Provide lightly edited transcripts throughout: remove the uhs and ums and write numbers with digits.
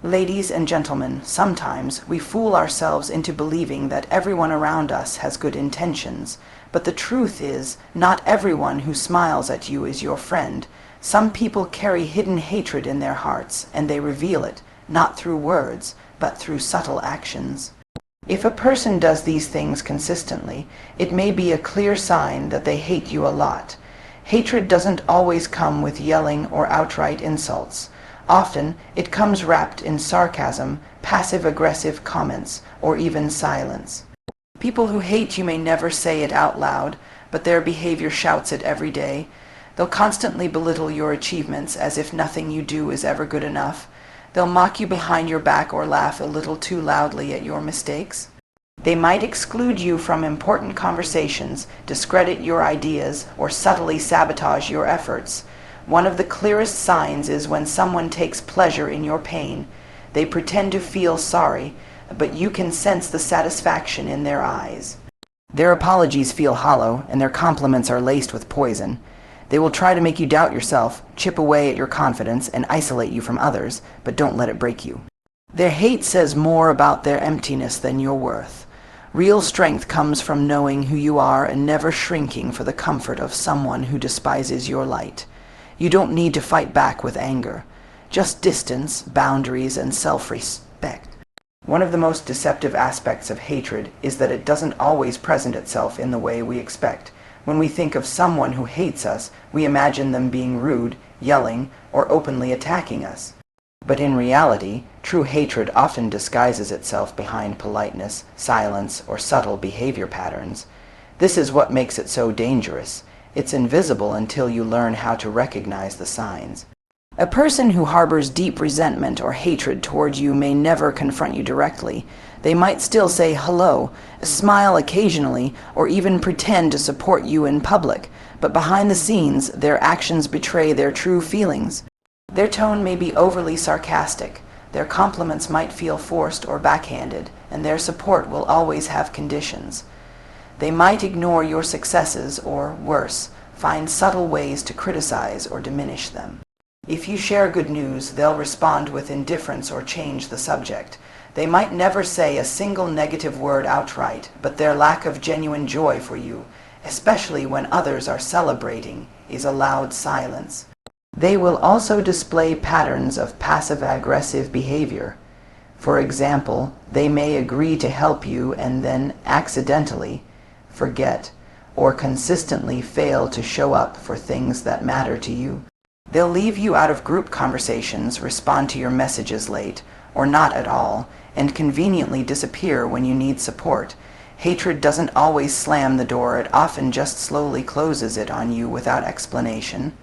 Ladies and gentlemen, sometimes we fool ourselves into believing that everyone around us has good intentions, but the truth is, not everyone who smiles at you is your friend. Some people carry hidden hatred in their hearts, and they reveal it, not through words, but through subtle actions. If a person does these things consistently, it may be a clear sign that they hate you a lot. Hatred doesn't always come with yelling or outright insults. Often, it comes wrapped in sarcasm, passive-aggressive comments, or even silence. People who hate you may never say it out loud, but their behavior shouts it every day. They'll constantly belittle your achievements as if nothing you do is ever good enough. They'll mock you behind your back or laugh a little too loudly at your mistakes. They might exclude you from important conversations, discredit your ideas, or subtly sabotage your efforts. One of the clearest signs is when someone takes pleasure in your pain. They pretend to feel sorry, but you can sense the satisfaction in their eyes. Their apologies feel hollow, and their compliments are laced with poison. They will try to make you doubt yourself, chip away at your confidence, and isolate you from others, but don't let it break you. Their hate says more about their emptiness than your worth. Real strength comes from knowing who you are and never shrinking for the comfort of someone who despises your light. You don't need to fight back with anger. Just distance, boundaries, and self-respect. One of the most deceptive aspects of hatred is that it doesn't always present itself in the way we expect. When we think of someone who hates us, we imagine them being rude, yelling, or openly attacking us. But in reality, true hatred often disguises itself behind politeness, silence, or subtle behavior patterns. This is what makes it so dangerous. It's invisible until you learn how to recognize the signs. A person who harbors deep resentment or hatred toward you may never confront you directly. They might still say hello, smile occasionally, or even pretend to support you in public, but behind the scenes, their actions betray their true feelings. Their tone may be overly sarcastic, their compliments might feel forced or backhanded, and their support will always have conditions. They might ignore your successes or, worse, find subtle ways to criticize or diminish them. If you share good news, they'll respond with indifference or change the subject. They might never say a single negative word outright, but their lack of genuine joy for you, especially when others are celebrating, is a loud silence. They will also display patterns of passive-aggressive behavior. For example, they may agree to help you and then accidentally forget, or consistently fail to show up for things that matter to you. They'll leave you out of group conversations, respond to your messages late, or not at all, and conveniently disappear when you need support. Hatred doesn't always slam the door, it often just slowly closes it on you without explanation.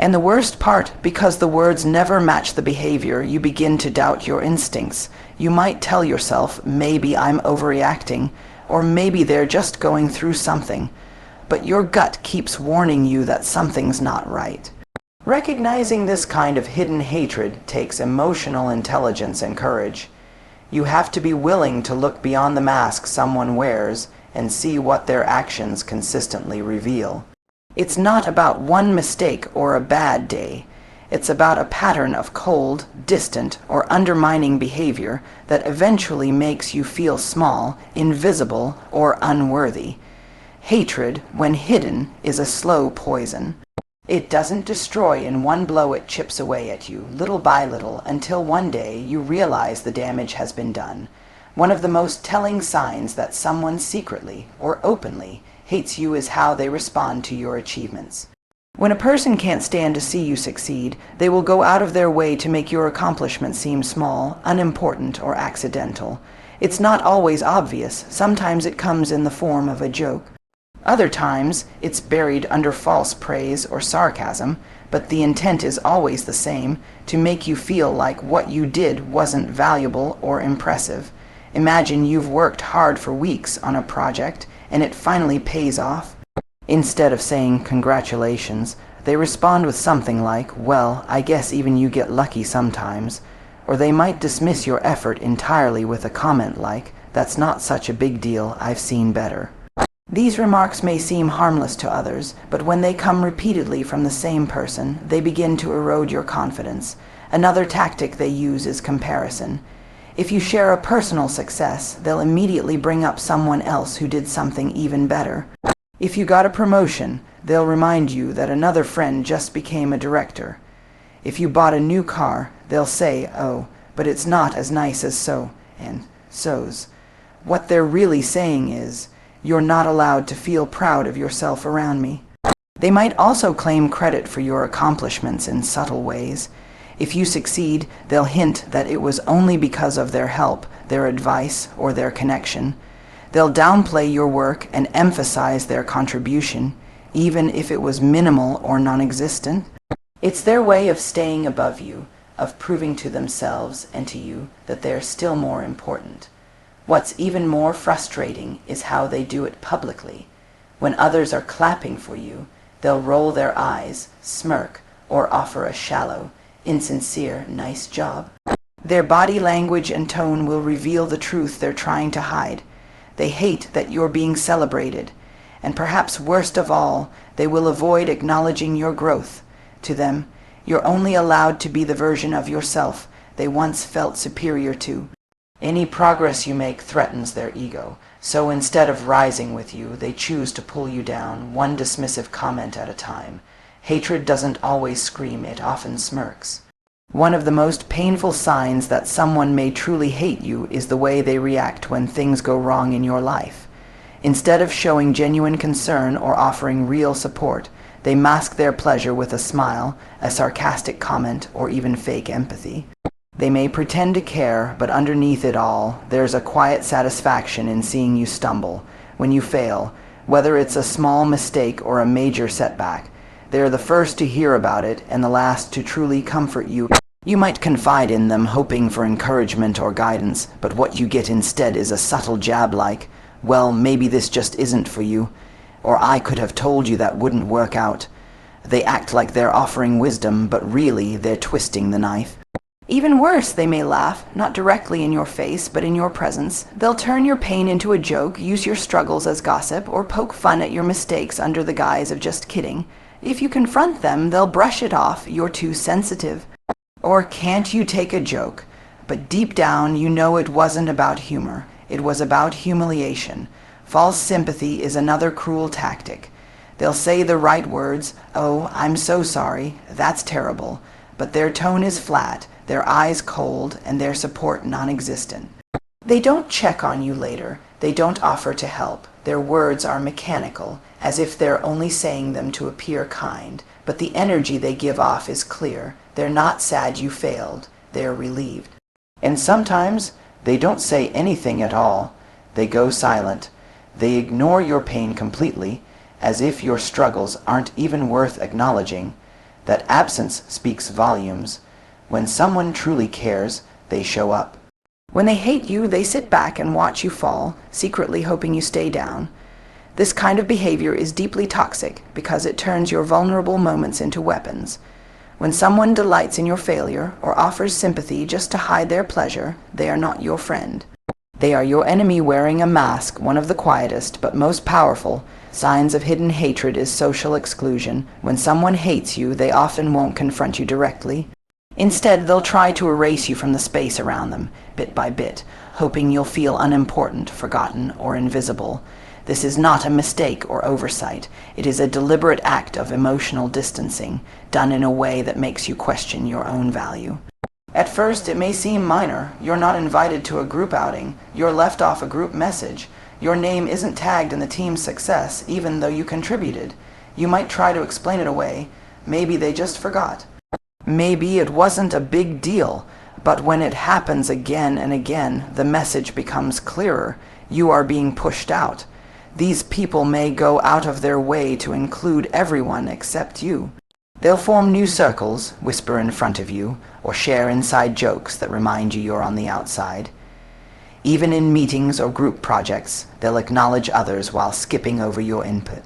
And the worst part, because the words never match the behavior, you begin to doubt your instincts. You might tell yourself, maybe I'm overreacting, or maybe they're just going through something. But your gut keeps warning you that something's not right. Recognizing this kind of hidden hatred takes emotional intelligence and courage. You have to be willing to look beyond the mask someone wears and see what their actions consistently reveal. It's not about one mistake or a bad day. It's about a pattern of cold, distant, or undermining behavior that eventually makes you feel small, invisible, or unworthy. Hatred, when hidden, is a slow poison. It doesn't destroy in one blow, it chips away at you, little by little, until one day you realize the damage has been done. One of the most telling signs that someone secretly, or openly, hates you is how they respond to your achievements. When a person can't stand to see you succeed, they will go out of their way to make your accomplishment seem small, unimportant, or accidental. It's not always obvious. Sometimes it comes in the form of a joke. Other times, it's buried under false praise or sarcasm, but the intent is always the same, to make you feel like what you did wasn't valuable or impressive. Imagine you've worked hard for weeks on a project, and it finally pays off. Instead of saying congratulations, they respond with something like, well, I guess even you get lucky sometimes. Or they might dismiss your effort entirely with a comment like, that's not such a big deal, I've seen better. These remarks may seem harmless to others, but when they come repeatedly from the same person, they begin to erode your confidence. Another tactic they use is comparison. If you share a personal success, they'll immediately bring up someone else who did something even better. If you got a promotion, they'll remind you that another friend just became a director. If you bought a new car, they'll say, "Oh, but it's not as nice as so and so's." What they're really saying is, "You're not allowed to feel proud of yourself around me." They might also claim credit for your accomplishments in subtle ways. If you succeed, they'll hint that it was only because of their help, their advice, or their connection. They'll downplay your work and emphasize their contribution, even if it was minimal or non-existent. It's their way of staying above you, of proving to themselves and to you that they're still more important. What's even more frustrating is how they do it publicly. When others are clapping for you, they'll roll their eyes, smirk, or offer a shallow, insincere, "nice job." Their body language and tone will reveal the truth they're trying to hide. They hate that you're being celebrated, and perhaps worst of all, they will avoid acknowledging your growth. To them, you're only allowed to be the version of yourself they once felt superior to. Any progress you make threatens their ego, so instead of rising with you, they choose to pull you down, one dismissive comment at a time. Hatred doesn't always scream, it often smirks. One of the most painful signs that someone may truly hate you is the way they react when things go wrong in your life. Instead of showing genuine concern or offering real support, they mask their pleasure with a smile, a sarcastic comment, or even fake empathy. They may pretend to care, but underneath it all, there's a quiet satisfaction in seeing you stumble. When you fail, whether it's a small mistake or a major setback, they're the first to hear about it and the last to truly comfort you. You might confide in them, hoping for encouragement or guidance, but what you get instead is a subtle jab like, "Well, maybe this just isn't for you," or "I could have told you that wouldn't work out." They act like they're offering wisdom, but really they're twisting the knife. Even worse, they may laugh, not directly in your face, but in your presence. They'll turn your pain into a joke, use your struggles as gossip, or poke fun at your mistakes under the guise of just kidding. If you confront them, they'll brush it off, "You're too sensitive," or "Can't you take a joke?" But deep down, you know it wasn't about humor. It was about humiliation. False sympathy is another cruel tactic. They'll say the right words, "Oh, I'm so sorry, that's terrible," but their tone is flat, their eyes cold, and their support non-existent. They don't check on you later. They don't offer to help. Their words are mechanical, as if they're only saying them to appear kind, but the energy they give off is clear. They're not sad you failed. They're relieved. And sometimes they don't say anything at all. They go silent. They ignore your pain completely, as if your struggles aren't even worth acknowledging. That absence speaks volumes. When someone truly cares, they show up. When they hate you, they sit back and watch you fall, secretly hoping you stay down. This kind of behavior is deeply toxic because it turns your vulnerable moments into weapons. When someone delights in your failure or offers sympathy just to hide their pleasure, they are not your friend. They are your enemy wearing a mask. One of the quietest but most powerful signs of hidden hatred is social exclusion. When someone hates you, they often won't confront you directly. Instead, they'll try to erase you from the space around them, bit by bit, hoping you'll feel unimportant, forgotten, or invisible. This is not a mistake or oversight. It is a deliberate act of emotional distancing, done in a way that makes you question your own value. At first, it may seem minor. You're not invited to a group outing. You're left off a group message. Your name isn't tagged in the team's success, even though you contributed. You might try to explain it away. Maybe they just forgot. Maybe it wasn't a big deal, but when it happens again and again, the message becomes clearer. You are being pushed out. These people may go out of their way to include everyone except you. They'll form new circles, whisper in front of you, or share inside jokes that remind you you're on the outside. Even in meetings or group projects, they'll acknowledge others while skipping over your input.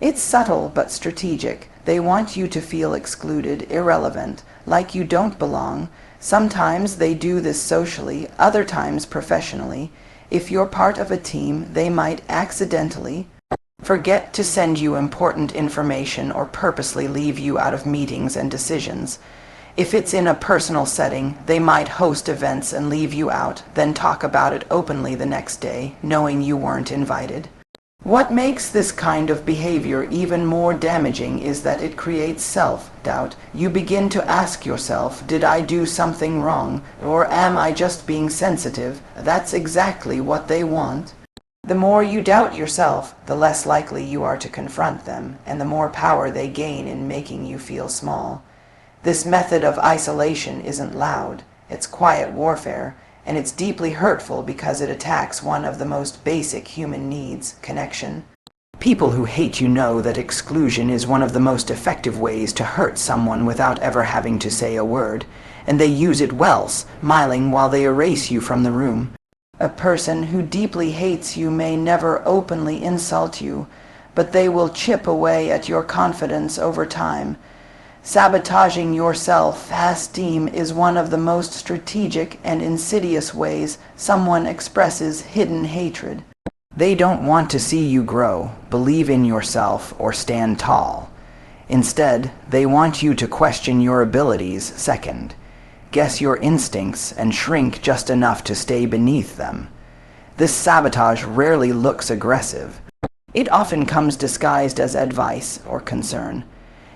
It's subtle but strategic. They want you to feel excluded, irrelevant, like you don't belong. Sometimes they do this socially, other times professionally. If you're part of a team, they might accidentally forget to send you important information or purposely leave you out of meetings and decisions. If it's in a personal setting, they might host events and leave you out, then talk about it openly the next day, knowing you weren't invited. What makes this kind of behavior even more damaging is that it creates self-doubt. You begin to ask yourself, did I do something wrong, or am I just being sensitive? That's exactly what they want. The more you doubt yourself, the less likely you are to confront them, and the more power they gain in making you feel small. This method of isolation isn't loud, it's quiet warfare, and it's deeply hurtful because it attacks one of the most basic human needs, connection. People who hate you know that exclusion is one of the most effective ways to hurt someone without ever having to say a word, and they use it well, smiling while they erase you from the room. A person who deeply hates you may never openly insult you, but they will chip away at your confidence over time. Sabotaging your self-esteem is one of the most strategic and insidious ways someone expresses hidden hatred. They don't want to see you grow, believe in yourself, or stand tall. Instead, they want you to question your abilities second, guess your instincts, and shrink just enough to stay beneath them. This sabotage rarely looks aggressive. It often comes disguised as advice or concern.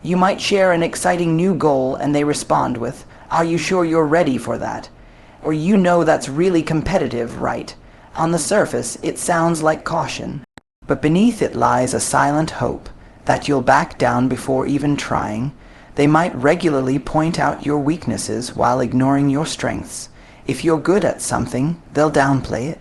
You might share an exciting new goal and they respond with, "Are you sure you're ready for that?" Or "You know that's really competitive, right?" On the surface, it sounds like caution, but beneath it lies a silent hope that you'll back down before even trying. They might regularly point out your weaknesses while ignoring your strengths. If you're good at something, they'll downplay it.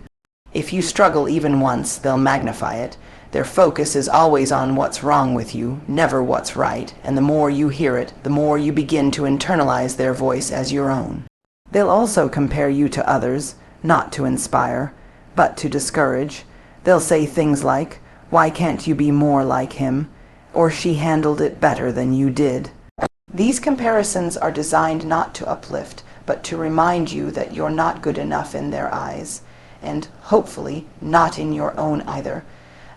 If you struggle even once, they'll magnify it. Their focus is always on what's wrong with you, never what's right, and the more you hear it, the more you begin to internalize their voice as your own. They'll also compare you to others, not to inspire, but to discourage. They'll say things like, "Why can't you be more like him?" or "She handled it better than you did." These comparisons are designed not to uplift, but to remind you that you're not good enough in their eyes, and, hopefully, not in your own either.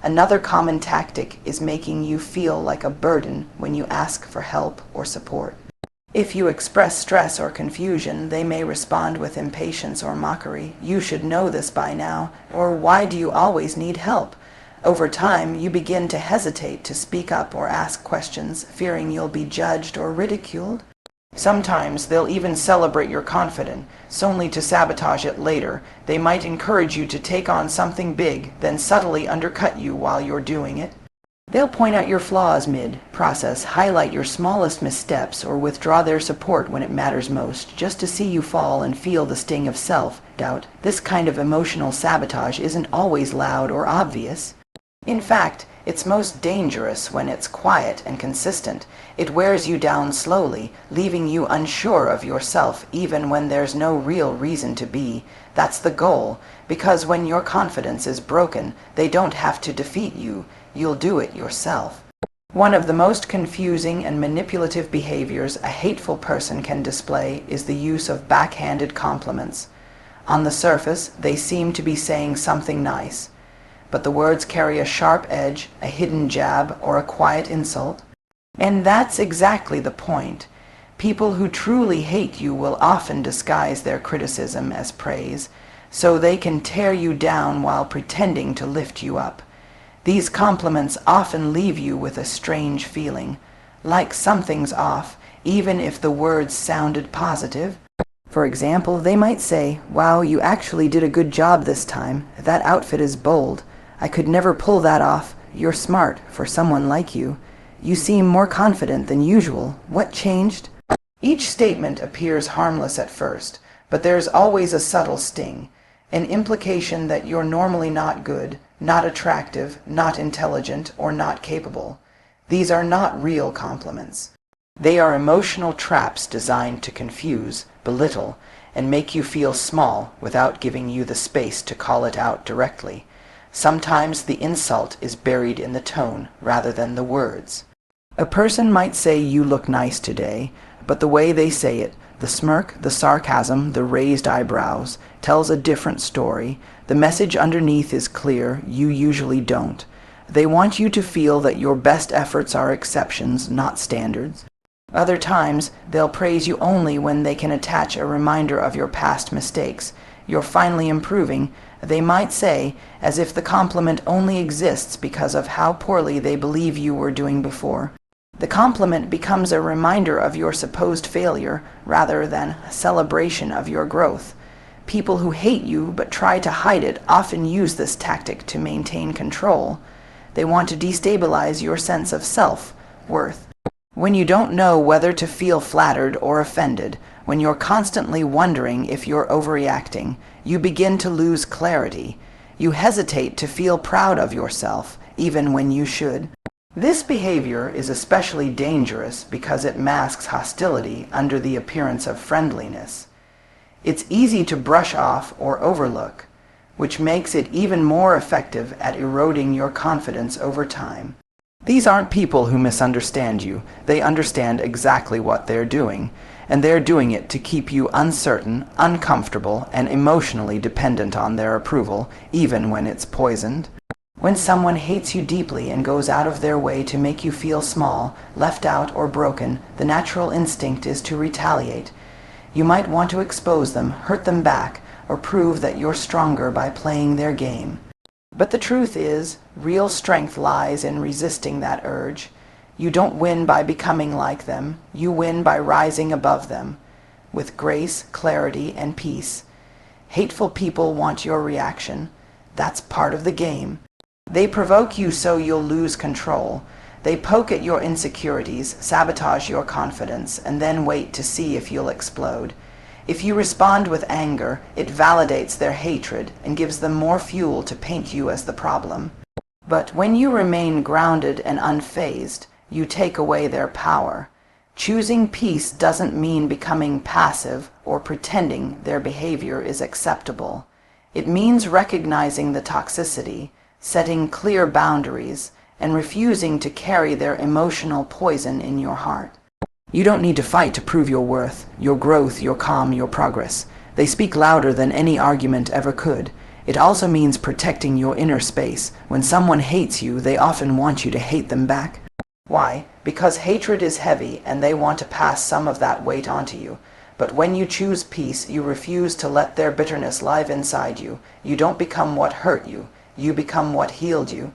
Another common tactic is making you feel like a burden when you ask for help or support. If you express stress or confusion, they may respond with impatience or mockery. "You should know this by now," or "Why do you always need help?" Over time, you begin to hesitate to speak up or ask questions, fearing you'll be judged or ridiculed. Sometimes they'll even celebrate your confidence, only to sabotage it later. They might encourage you to take on something big, then subtly undercut you while you're doing it. They'll point out your flaws mid-process, highlight your smallest missteps, or withdraw their support when it matters most, just to see you fall and feel the sting of self-doubt. This kind of emotional sabotage isn't always loud or obvious. In fact, it's most dangerous when it's quiet and consistent. It wears you down slowly, leaving you unsure of yourself even when there's no real reason to be. That's the goal, because when your confidence is broken, they don't have to defeat you. You'll do it yourself. One of the most confusing and manipulative behaviors a hateful person can display is the use of backhanded compliments. On the surface, they seem to be saying something nice, but the words carry a sharp edge, a hidden jab, or a quiet insult. And that's exactly the point. People who truly hate you will often disguise their criticism as praise, so they can tear you down while pretending to lift you up. These compliments often leave you with a strange feeling, like something's off, even if the words sounded positive. For example, they might say, "Wow, you actually did a good job this time. That outfit is bold. I could never pull that off. You're smart for someone like you. You seem more confident than usual. What changed?" Each statement appears harmless at first, but there's always a subtle sting, an implication that you're normally not good, not attractive, not intelligent, or not capable. These are not real compliments. They are emotional traps designed to confuse, belittle, and make you feel small without giving you the space to call it out directly. Sometimes the insult is buried in the tone rather than the words. A person might say, "You look nice today," but the way they say it, the smirk, the sarcasm, the raised eyebrows, tells a different story. The message underneath is clear: you usually don't. They want you to feel that your best efforts are exceptions, not standards. Other times, they'll praise you only when they can attach a reminder of your past mistakes. You're finally improving, they might say, as if the compliment only exists because of how poorly they believe you were doing before. The compliment becomes a reminder of your supposed failure rather than a celebration of your growth. People who hate you but try to hide it often use this tactic to maintain control. They want to destabilize your sense of self-worth. When you don't know whether to feel flattered or offended, when you're constantly wondering if you're overreacting, you begin to lose clarity. You hesitate to feel proud of yourself, even when you should. This behavior is especially dangerous because it masks hostility under the appearance of friendliness. It's easy to brush off or overlook, which makes it even more effective at eroding your confidence over time. These aren't people who misunderstand you. They understand exactly what they're doing, and they're doing it to keep you uncertain, uncomfortable, and emotionally dependent on their approval, even when it's poisoned. When someone hates you deeply and goes out of their way to make you feel small, left out, or broken, the natural instinct is to retaliate. You might want to expose them, hurt them back, or prove that you're stronger by playing their game. But the truth is, real strength lies in resisting that urge. You don't win by becoming like them. You win by rising above them, with grace, clarity, and peace. Hateful people want your reaction. That's part of the game. They provoke you so you'll lose control. They poke at your insecurities, sabotage your confidence, and then wait to see if you'll explode. If you respond with anger, it validates their hatred and gives them more fuel to paint you as the problem. But when you remain grounded and unfazed, you take away their power. Choosing peace doesn't mean becoming passive or pretending their behavior is acceptable. It means recognizing the toxicity, setting clear boundaries, and refusing to carry their emotional poison in your heart. You don't need to fight to prove your worth, your growth, your calm, your progress. They speak louder than any argument ever could. It also means protecting your inner space. When someone hates you, they often want you to hate them back. Why? Because hatred is heavy and they want to pass some of that weight onto you. But when you choose peace, you refuse to let their bitterness live inside you. You don't become what hurt you. You become what healed you.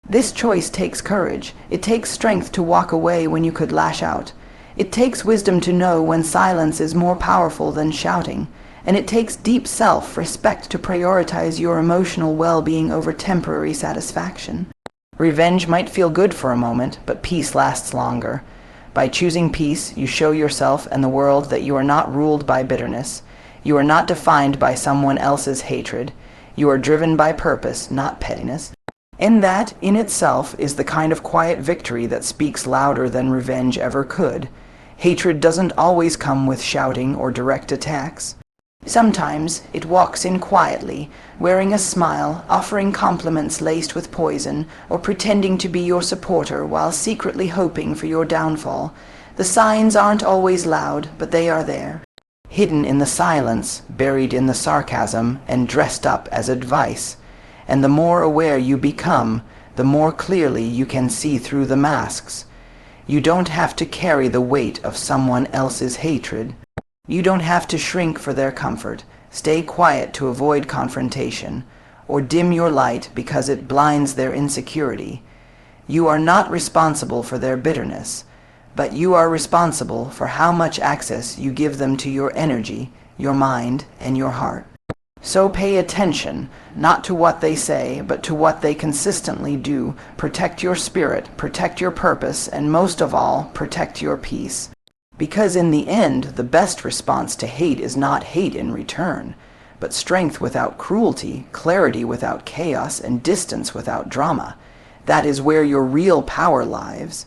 This choice takes courage. It takes strength to walk away when you could lash out. It takes wisdom to know when silence is more powerful than shouting. And it takes deep self-respect to prioritize your emotional well-being over temporary satisfaction. Revenge might feel good for a moment, but peace lasts longer. By choosing peace, you show yourself and the world that you are not ruled by bitterness. You are not defined by someone else's hatred. You are driven by purpose, not pettiness. And that, in itself, is the kind of quiet victory that speaks louder than revenge ever could. Hatred doesn't always come with shouting or direct attacks. Sometimes it walks in quietly, wearing a smile, offering compliments laced with poison, or pretending to be your supporter while secretly hoping for your downfall. The signs aren't always loud, but they are there. Hidden in the silence, buried in the sarcasm, and dressed up as advice. And the more aware you become, the more clearly you can see through the masks. You don't have to carry the weight of someone else's hatred. You don't have to shrink for their comfort, stay quiet to avoid confrontation, or dim your light because it blinds their insecurity. You are not responsible for their bitterness, but you are responsible for how much access you give them to your energy, your mind, and your heart. So pay attention, not to what they say, but to what they consistently do. Protect your spirit, protect your purpose, and most of all, protect your peace. Because in the end, the best response to hate is not hate in return, but strength without cruelty, clarity without chaos, and distance without drama. That is where your real power lies.